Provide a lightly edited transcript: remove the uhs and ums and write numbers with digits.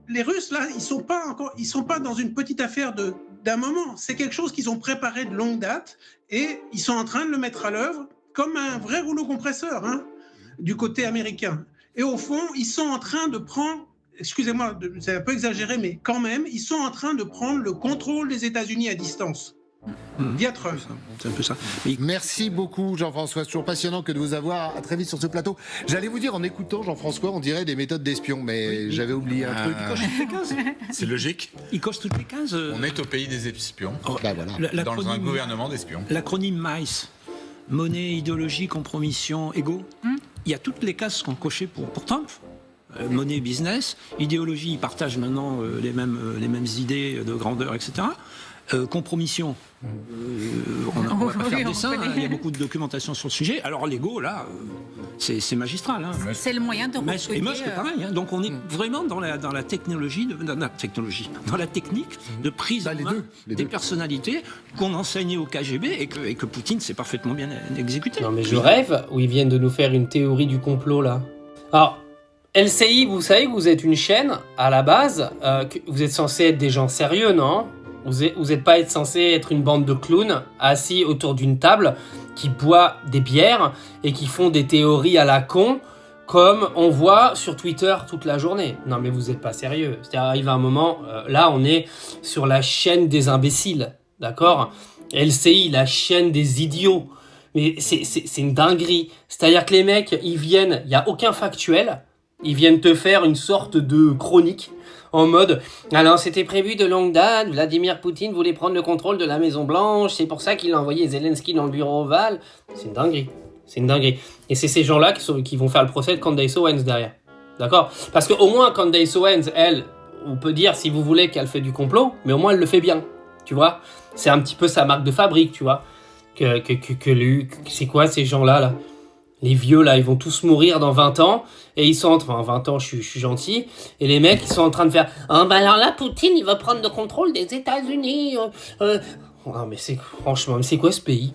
Les Russes, là, ils sont pas dans une petite affaire d'un moment. C'est quelque chose qu'ils ont préparé de longue date et ils sont en train de le mettre à l'œuvre comme un vrai rouleau compresseur, hein, du côté américain. Et au fond, ils sont en train de prendre, excusez-moi, c'est un peu exagéré, mais quand même, ils sont en train de prendre le contrôle des États-Unis à distance. Via Trump. C'est un peu ça. Merci beaucoup Jean-François, c'est toujours passionnant que de vous avoir. À très vite sur ce plateau. J'allais vous dire, en écoutant Jean-François, on dirait des méthodes d'espion, mais j'avais oublié un truc. Il coche toutes les cases. C'est logique. Il coche toutes les cases. On est au pays des espions, Bah voilà. dans un gouvernement d'espions. L'acronyme MICE, monnaie, idéologie, compromission, ego. Il y a toutes les cases qu'on cochait pour Trump. Monnaie, business, idéologie, ils partagent maintenant les mêmes idées de grandeur, etc. Compromission, on va pas faire dessin, hein, il y a beaucoup de documentation sur le sujet. Alors l'ego, là, c'est magistral. Hein. C'est le moyen de recruter. Et Musk, pareil. Hein. Donc on est vraiment dans la technologie, dans la technique de prise en main des personnalités qu'on enseignait au KGB et que Poutine s'est parfaitement bien exécuté. Non mais je rêve où ils viennent de nous faire une théorie du complot là. Alors, LCI, vous savez que vous êtes une chaîne, à la base, que vous êtes censé être des gens sérieux, non ? Vous n'êtes pas censé être une bande de clowns assis autour d'une table qui boit des bières et qui font des théories à la con comme on voit sur Twitter toute la journée. Non mais vous n'êtes pas sérieux. C'est-à-dire arrive un moment, là on est sur la chaîne des imbéciles, d'accord ? LCI, la chaîne des idiots. Mais c'est une dinguerie. C'est-à-dire que les mecs, ils viennent, il n'y a aucun factuel, ils viennent te faire une sorte de chronique en mode « Alors, c'était prévu de longue date, Vladimir Poutine voulait prendre le contrôle de la Maison-Blanche, c'est pour ça qu'il a envoyé Zelensky dans le bureau ovale. » C'est une dinguerie. C'est une dinguerie. Et c'est ces gens-là qui vont faire le procès de Candace Owens derrière. D'accord ? Parce qu'au moins, Candace Owens, elle, on peut dire, si vous voulez, qu'elle fait du complot, mais au moins, elle le fait bien. Tu vois ? C'est un petit peu sa marque de fabrique, tu vois ? C'est quoi ces gens-là, là ? Les vieux, là, ils vont tous mourir dans 20 ans. Et ils sont enfin, 20 ans, je suis gentil. Et les mecs, ils sont en train de faire « Ah, bah alors là, Poutine, il va prendre le contrôle des États-Unis. Non, mais franchement, mais c'est quoi ce pays ?